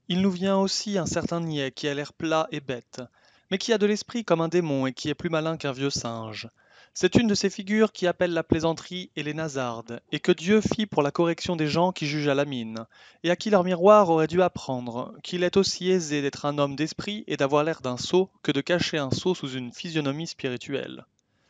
Il nous vient aussi un certain niais qui a l'air plat et bête, mais qui a de l'esprit comme un démon et qui est plus malin qu'un vieux singe. C'est une de ces figures qui appellent la plaisanterie et les nasardes, et que Dieu fit pour la correction des gens qui jugent à la mine, et à qui leur miroir aurait dû apprendre qu'il est aussi aisé d'être un homme d'esprit et d'avoir l'air d'un sot que de cacher un sot sous une physionomie spirituelle.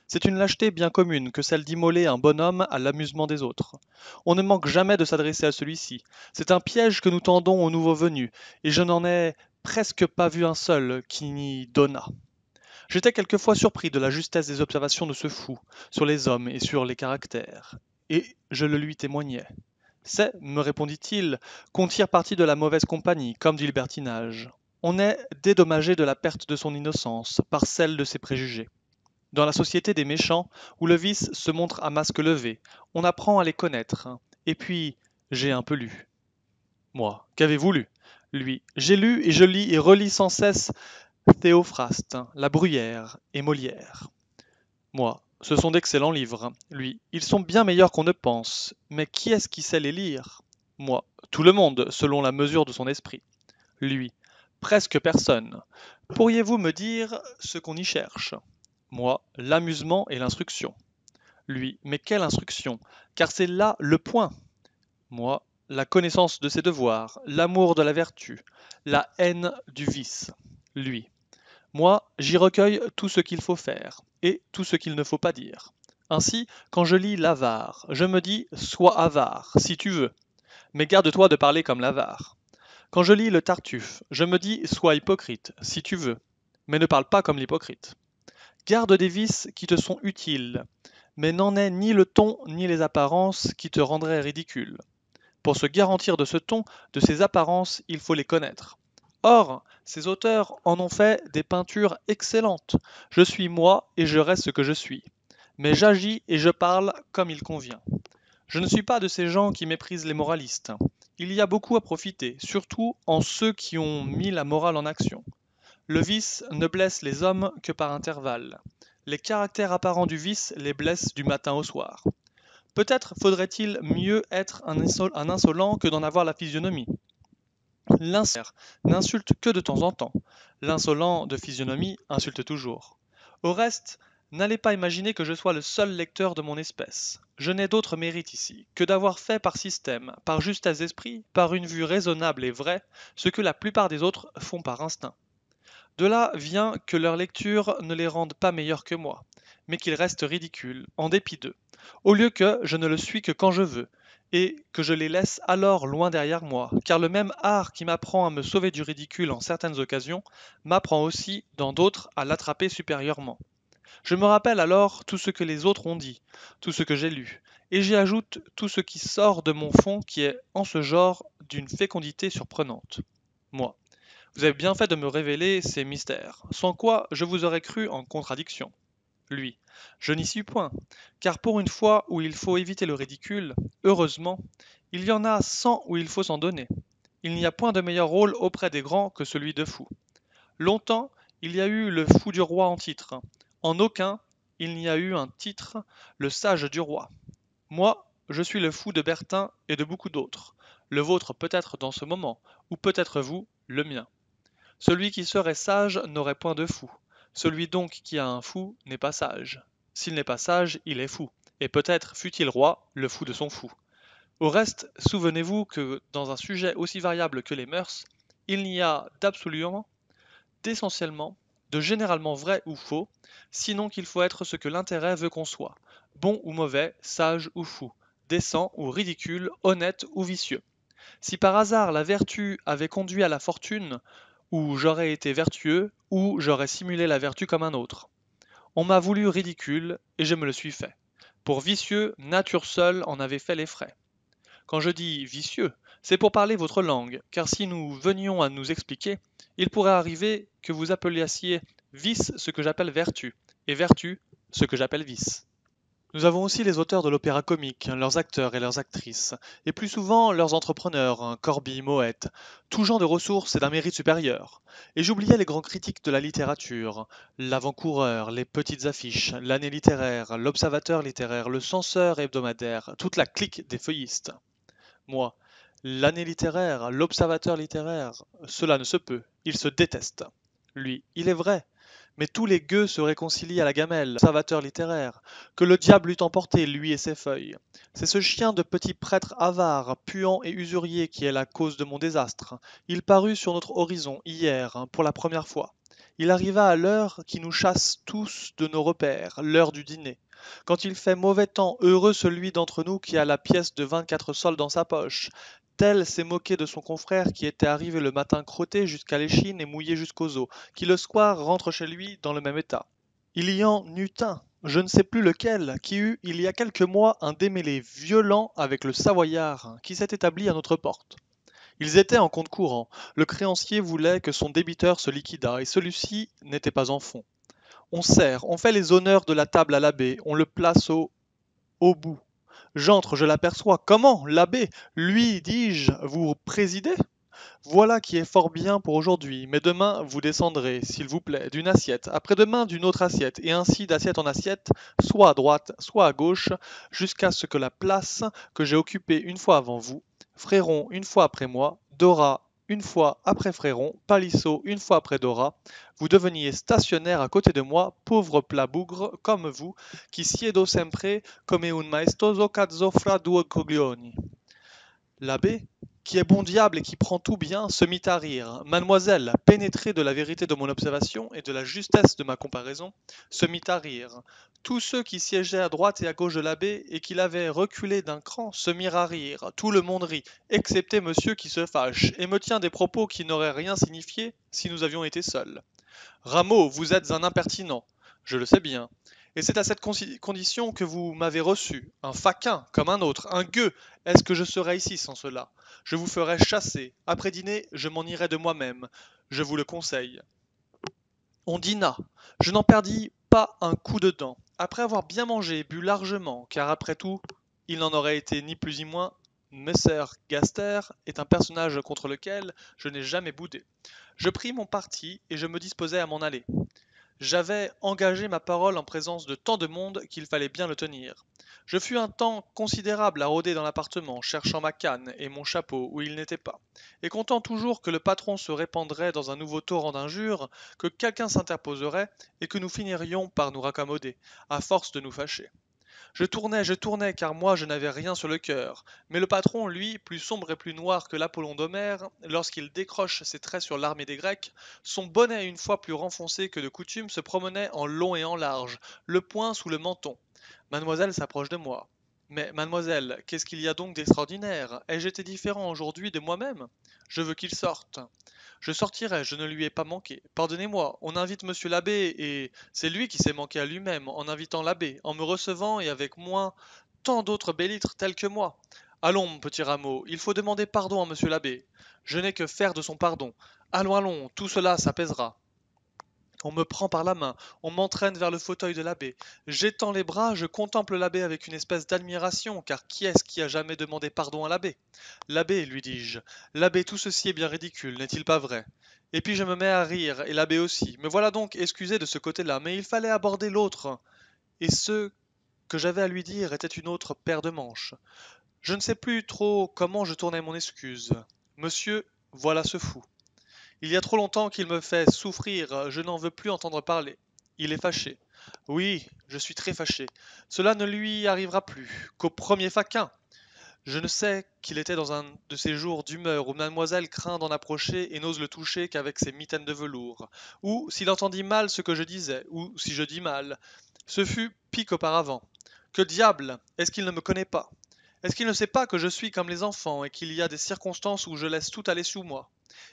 C'est une lâcheté bien commune que celle d'immoler un bonhomme à l'amusement des autres. On ne manque jamais de s'adresser à celui-ci. C'est un piège que nous tendons aux nouveaux venus, et je n'en ai presque pas vu un seul qui n'y donnât. J'étais quelquefois surpris de la justesse des observations de ce fou, sur les hommes et sur les caractères, et je le lui témoignais. C'est, me répondit-il, qu'on tire parti de la mauvaise compagnie, comme du libertinage. On est dédommagé de la perte de son innocence par celle de ses préjugés. Dans la société des méchants, où le vice se montre à masque levé, on apprend à les connaître. Et puis, j'ai un peu lu. Moi, qu'avez-vous lu? Lui, j'ai lu et je lis et relis sans cesse Théophraste, La Bruyère et Molière. Moi, ce sont d'excellents livres. Lui, ils sont bien meilleurs qu'on ne pense. Mais qui est-ce qui sait les lire? Moi, tout le monde, selon la mesure de son esprit. Lui, presque personne. Pourriez-vous me dire ce qu'on y cherche? Moi, l'amusement et l'instruction. Lui, mais quelle instruction? Car c'est là le point. Moi, la connaissance de ses devoirs, l'amour de la vertu, la haine du vice. Lui, moi, j'y recueille tout ce qu'il faut faire, et tout ce qu'il ne faut pas dire. Ainsi, quand je lis l'avare, je me dis sois avare, si tu veux, mais garde-toi de parler comme l'avare. Quand je lis le Tartuffe, je me dis sois hypocrite, si tu veux, mais ne parle pas comme l'hypocrite. Garde des vices qui te sont utiles, mais n'en est ni le ton ni les apparences qui te rendraient ridicule. Pour se garantir de ce ton, de ces apparences, il faut les connaître. Or, ces auteurs en ont fait des peintures excellentes. Je suis moi et je reste ce que je suis. Mais j'agis et je parle comme il convient. Je ne suis pas de ces gens qui méprisent les moralistes. Il y a beaucoup à profiter, surtout en ceux qui ont mis la morale en action. Le vice ne blesse les hommes que par intervalles. Les caractères apparents du vice les blessent du matin au soir. Peut-être faudrait-il mieux être un insolent que d'en avoir la physionomie. L'insincère n'insulte que de temps en temps. L'insolent de physionomie insulte toujours. Au reste, n'allez pas imaginer que je sois le seul lecteur de mon espèce. Je n'ai d'autre mérite ici que d'avoir fait par système, par justesse d'esprit, par une vue raisonnable et vraie, ce que la plupart des autres font par instinct. De là vient que leur lecture ne les rende pas meilleurs que moi, mais qu'ils restent ridicules, en dépit d'eux, au lieu que je ne le suis que quand je veux, et que je les laisse alors loin derrière moi, car le même art qui m'apprend à me sauver du ridicule en certaines occasions, m'apprend aussi, dans d'autres, à l'attraper supérieurement. Je me rappelle alors tout ce que les autres ont dit, tout ce que j'ai lu, et j'y ajoute tout ce qui sort de mon fond qui est, en ce genre, d'une fécondité surprenante. Moi, vous avez bien fait de me révéler ces mystères, sans quoi je vous aurais cru en contradiction. Lui, je n'y suis point, car pour une fois où il faut éviter le ridicule, heureusement, il y en a 100 où il faut s'en donner. Il n'y a point de meilleur rôle auprès des grands que celui de fou. Longtemps, il y a eu le fou du roi en titre. En aucun, il n'y a eu un titre, le sage du roi. Moi, je suis le fou de Bertin et de beaucoup d'autres. Le vôtre peut-être dans ce moment, ou peut-être vous, le mien. Celui qui serait sage n'aurait point de fou. Celui donc qui a un fou n'est pas sage. S'il n'est pas sage, il est fou. Et peut-être fut-il roi, le fou de son fou. Au reste, souvenez-vous que dans un sujet aussi variable que les mœurs, il n'y a d'absolument, d'essentiellement, de généralement vrai ou faux, sinon qu'il faut être ce que l'intérêt veut qu'on soit, bon ou mauvais, sage ou fou, décent ou ridicule, honnête ou vicieux. Si par hasard la vertu avait conduit à la fortune, ou j'aurais été vertueux, ou j'aurais simulé la vertu comme un autre. On m'a voulu ridicule, et je me le suis fait. Pour vicieux, nature seule en avait fait les frais. Quand je dis vicieux, c'est pour parler votre langue, car si nous venions à nous expliquer, il pourrait arriver que vous appelissiez vice ce que j'appelle vertu, et vertu ce que j'appelle vice. Nous avons aussi les auteurs de l'opéra comique, leurs acteurs et leurs actrices, et plus souvent leurs entrepreneurs, Corby, Moët, tout genre de ressources et d'un mérite supérieur. Et j'oubliais les grands critiques de la littérature, l'avant-coureur, les petites affiches, l'année littéraire, l'observateur littéraire, le censeur hebdomadaire, toute la clique des feuillistes. Moi, L'année littéraire, l'observateur littéraire, cela ne se peut, ils se détestent. Lui, il est vrai, mais tous les gueux se réconcilient à la gamelle, l'observateur littéraire, que le diable eût emporté, lui et ses feuilles. C'est ce chien de petit prêtre avare, puant et usurier qui est la cause de mon désastre. Il parut sur notre horizon hier, pour la première fois. Il arriva à l'heure qui nous chasse tous de nos repères, l'heure du dîner. Quand il fait mauvais temps, heureux celui d'entre nous qui a la pièce de 24 sols dans sa poche. Tel s'est moqué de son confrère qui était arrivé le matin crotté jusqu'à l'échine et mouillé jusqu'aux os, qui le soir rentre chez lui dans le même état. Il y en eut un, je ne sais plus lequel, qui eut il y a quelques mois un démêlé violent avec le Savoyard, qui s'est établi à notre porte. Ils étaient en compte courant. Le créancier voulait que son débiteur se liquidât, et celui-ci n'était pas en fonds. On sert, on fait les honneurs de la table à l'abbé, on le place au bout. J'entre, je l'aperçois. Comment, l'abbé? Lui, dis-je, vous présidez? Voilà qui est fort bien pour aujourd'hui, mais demain vous descendrez, s'il vous plaît, d'une assiette, après-demain d'une autre assiette, et ainsi d'assiette en assiette, soit à droite, soit à gauche, jusqu'à ce que la place que j'ai occupée une fois avant vous, Fréron une fois après moi, Dora une fois après Fréron, Palissot une fois après Dora, vous deveniez stationnaire à côté de moi, pauvre plat bougre, comme vous, qui siedo sempre come un maestoso cazzo fra due coglioni. L'abbé, qui est bon diable et qui prend tout bien, se mit à rire. Mademoiselle, pénétrée de la vérité de mon observation et de la justesse de ma comparaison, se mit à rire. Tous ceux qui siégeaient à droite et à gauche de l'abbé et qui l'avaient reculé d'un cran se mirent à rire. Tout le monde rit, excepté monsieur qui se fâche et me tient des propos qui n'auraient rien signifié si nous avions été seuls. Rameau, vous êtes un impertinent. Je le sais bien. Et c'est à cette condition que vous m'avez reçu, un faquin comme un autre, un gueux. Est-ce que je serais ici sans cela? Je vous ferais chasser. Après dîner, je m'en irai de moi-même. Je vous le conseille. On dîna. Je n'en perdis pas un coup de dent. Après avoir bien mangé et bu largement, car après tout, il n'en aurait été ni plus ni moins, Messer Gaster est un personnage contre lequel je n'ai jamais boudé. Je pris mon parti et je me disposais à m'en aller. J'avais engagé ma parole en présence de tant de monde qu'il fallait bien le tenir. Je fus un temps considérable à rôder dans l'appartement, cherchant ma canne et mon chapeau où ils n'étaient pas, et comptant toujours que le patron se répandrait dans un nouveau torrent d'injures, que quelqu'un s'interposerait, et que nous finirions par nous raccommoder, à force de nous fâcher. Je tournais, car moi je n'avais rien sur le cœur. Mais le patron, lui, plus sombre et plus noir que l'Apollon d'Homère, lorsqu'il décroche ses traits sur l'armée des Grecs, son bonnet une fois plus renfoncé que de coutume se promenait en long et en large, le poing sous le menton. Mademoiselle s'approche de moi. Mais, mademoiselle, qu'est-ce qu'il y a donc d'extraordinaire? Ai-je été différent aujourd'hui de moi-même? Je veux qu'il sorte. Je sortirai, je ne lui ai pas manqué. Pardonnez-moi, on invite monsieur l'abbé, et c'est lui qui s'est manqué à lui-même en invitant l'abbé, en me recevant et avec moi tant d'autres bellitres tels que moi. Allons, mon petit Rameau, il faut demander pardon à monsieur l'abbé. Je n'ai que faire de son pardon. Allons, allons, tout cela s'apaisera. On me prend par la main, on m'entraîne vers le fauteuil de l'abbé. J'étends les bras, je contemple l'abbé avec une espèce d'admiration, car qui est-ce qui a jamais demandé pardon à l'abbé? L'abbé, lui dis-je, l'abbé, tout ceci est bien ridicule, n'est-il pas vrai? Et puis je me mets à rire, et l'abbé aussi. Me voilà donc excusé de ce côté-là, mais il fallait aborder l'autre. Et ce que j'avais à lui dire était une autre paire de manches. Je ne sais plus trop comment je tournais mon excuse. Monsieur, voilà ce fou. Il y a trop longtemps qu'il me fait souffrir, je n'en veux plus entendre parler. Il est fâché. Oui, je suis très fâché. Cela ne lui arrivera plus, qu'au premier faquin. Je ne sais qu'il était dans un de ces jours d'humeur où mademoiselle craint d'en approcher et n'ose le toucher qu'avec ses mitaines de velours, ou s'il entendit mal ce que je disais, ou si je dis mal. Ce fut pis qu'auparavant. Que diable, est-ce qu'il ne me connaît pas? Est-ce qu'il ne sait pas que je suis comme les enfants et qu'il y a des circonstances où je laisse tout aller sous moi?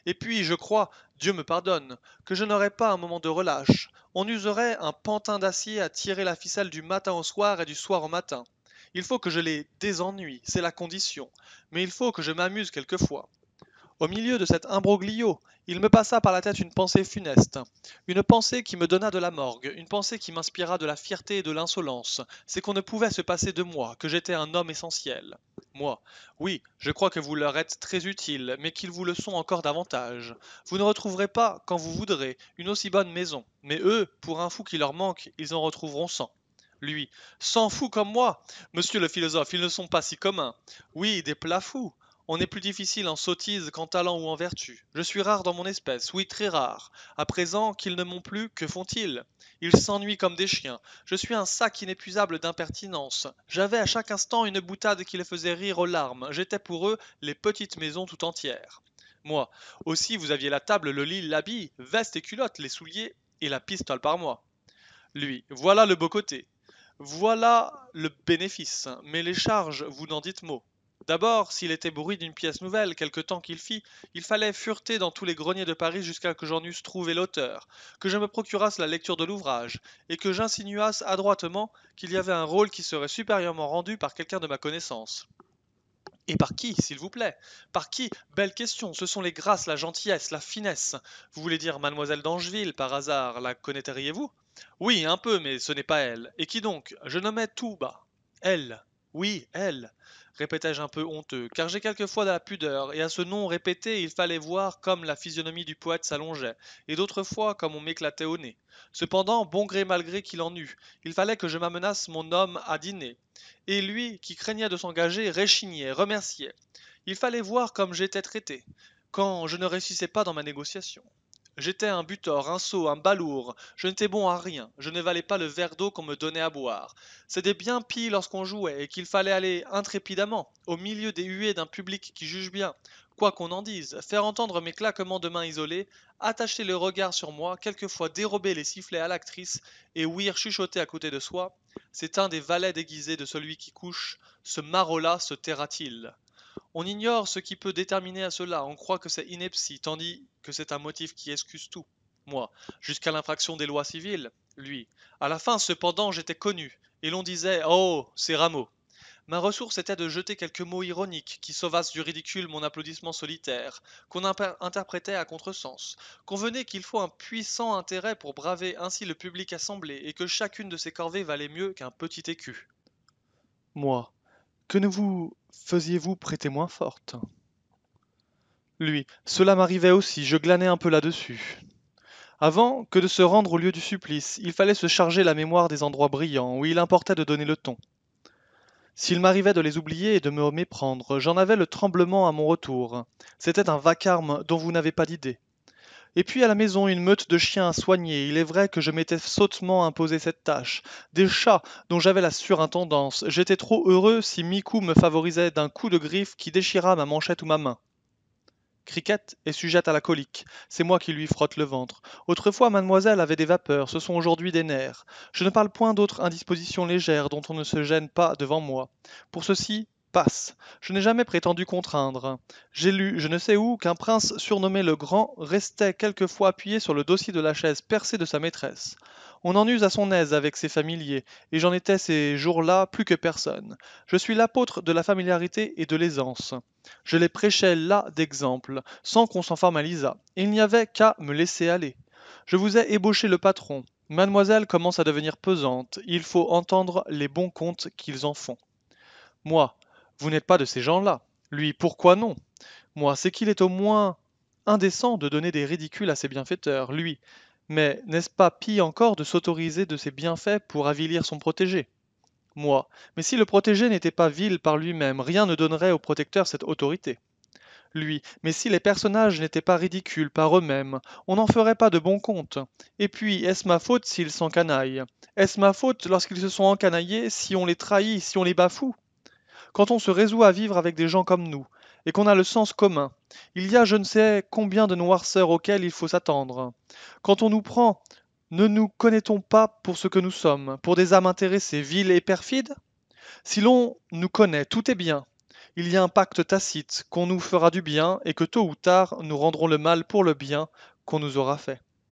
Et puis, je crois, Dieu me pardonne, que je n'aurai pas un moment de relâche. On userait un pantin d'acier à tirer la ficelle du matin au soir et du soir au matin. Il faut que je les désennuie, c'est la condition, mais il faut que je m'amuse quelquefois. Au milieu de cet imbroglio, il me passa par la tête une pensée funeste, une pensée qui me donna de la morgue, une pensée qui m'inspira de la fierté et de l'insolence. C'est qu'on ne pouvait se passer de moi, que j'étais un homme essentiel. Moi, oui, je crois que vous leur êtes très utiles, mais qu'ils vous le sont encore davantage. Vous ne retrouverez pas, quand vous voudrez, une aussi bonne maison, mais eux, pour un fou qui leur manque, ils en retrouveront 100. Lui, 100 fous comme moi! Monsieur le philosophe, ils ne sont pas si communs. Oui, des plats fous. On est plus difficile en sottise qu'en talent ou en vertu. Je suis rare dans mon espèce, oui très rare. À présent qu'ils ne m'ont plus, que font-ils? Ils s'ennuient comme des chiens. Je suis un sac inépuisable d'impertinence. J'avais à chaque instant une boutade qui les faisait rire aux larmes. J'étais pour eux les petites maisons tout entières. Moi, aussi vous aviez la table, le lit, l'habit, veste et culotte, les souliers et la pistole par mois. Lui, voilà le beau côté. Voilà le bénéfice, mais les charges, vous n'en dites mot. D'abord, s'il était bruit d'une pièce nouvelle, quelque temps qu'il fit, il fallait fureter dans tous les greniers de Paris jusqu'à que j'en eusse trouvé l'auteur, que je me procurasse la lecture de l'ouvrage, et que j'insinuasse adroitement qu'il y avait un rôle qui serait supérieurement rendu par quelqu'un de ma connaissance. Et par qui, s'il vous plaît? Par qui? Belle question, ce sont les grâces, la gentillesse, la finesse. Vous voulez dire mademoiselle d'Angeville, par hasard, la connaîtriez-vous? Oui, un peu, mais ce n'est pas elle. Et qui donc? Je nommais tout bas. Elle. Oui, elle, répétai-je un peu honteux, car j'ai quelquefois de la pudeur, et à ce nom répété il fallait voir comme la physionomie du poète s'allongeait, et d'autres fois comme on m'éclatait au nez. Cependant, bon gré mal gré qu'il en eût, il fallait que je m'amenasse mon homme à dîner, et lui, qui craignait de s'engager, réchignait, remerciait. Il fallait voir comme j'étais traité, quand je ne réussissais pas dans ma négociation. J'étais un butor, un sot, un balourd, je n'étais bon à rien, je ne valais pas le verre d'eau qu'on me donnait à boire. C'était bien pis lorsqu'on jouait, et qu'il fallait aller intrépidamment, au milieu des huées d'un public qui juge bien, quoi qu'on en dise, faire entendre mes claquements de mains isolés, attacher le regard sur moi, quelquefois dérober les sifflets à l'actrice, et ouïr chuchoter à côté de soi. C'est un des valets déguisés de celui qui couche, ce maraud-là se taira-t-il? On ignore ce qui peut déterminer à cela, on croit que c'est ineptie, tandis que c'est un motif qui excuse tout. Moi, jusqu'à l'infraction des lois civiles, lui. À la fin, cependant, j'étais connu, et l'on disait oh, c'est Rameau. Ma ressource était de jeter quelques mots ironiques qui sauvassent du ridicule mon applaudissement solitaire, qu'on interprétait à contresens. Convenez qu'il faut un puissant intérêt pour braver ainsi le public assemblé, et que chacune de ces corvées valait mieux qu'un petit écu. Moi, que ne vous faisiez-vous prêter moins forte? Lui, cela m'arrivait aussi, je glanais un peu là-dessus. Avant que de se rendre au lieu du supplice, il fallait se charger la mémoire des endroits brillants où il importait de donner le ton. S'il m'arrivait de les oublier et de me méprendre, j'en avais le tremblement à mon retour. C'était un vacarme dont vous n'avez pas d'idée. Et puis à la maison, une meute de chiens à soigner. Il est vrai que je m'étais sottement imposé cette tâche. Des chats dont j'avais la surintendance. J'étais trop heureux si Mikou me favorisait d'un coup de griffe qui déchira ma manchette ou ma main. Cricket est sujette à la colique, c'est moi qui lui frotte le ventre. Autrefois, mademoiselle avait des vapeurs, ce sont aujourd'hui des nerfs. Je ne parle point d'autres indispositions légères dont on ne se gêne pas devant moi. Pour ceci, passe. Je n'ai jamais prétendu contraindre. J'ai lu, je ne sais où, qu'un prince surnommé le Grand restait quelquefois appuyé sur le dossier de la chaise percée de sa maîtresse. On en use à son aise avec ses familiers, et j'en étais ces jours-là plus que personne. Je suis l'apôtre de la familiarité et de l'aisance. Je les prêchais là d'exemple, sans qu'on s'en formalisât. Il n'y avait qu'à me laisser aller. Je vous ai ébauché le patron. Mademoiselle commence à devenir pesante. Il faut entendre les bons comptes qu'ils en font. Moi, vous n'êtes pas de ces gens-là. Lui, pourquoi non? Moi, c'est qu'il est au moins indécent de donner des ridicules à ses bienfaiteurs, lui. Mais n'est-ce pas pis encore de s'autoriser de ses bienfaits pour avilir son protégé? Moi, mais si le protégé n'était pas vil par lui-même, rien ne donnerait au protecteur cette autorité. Lui, mais si les personnages n'étaient pas ridicules par eux-mêmes, on n'en ferait pas de bon compte. Et puis, est-ce ma faute s'ils s'encanaillent? Est-ce ma faute lorsqu'ils se sont encanaillés si on les trahit, si on les bafoue? Quand on se résout à vivre avec des gens comme nous, et qu'on a le sens commun, il y a je ne sais combien de noirceurs auxquelles il faut s'attendre. Quand on nous prend, ne nous connaît-on pas pour ce que nous sommes, pour des âmes intéressées, viles et perfides? Si l'on nous connaît, tout est bien. Il y a un pacte tacite qu'on nous fera du bien et que tôt ou tard nous rendrons le mal pour le bien qu'on nous aura fait.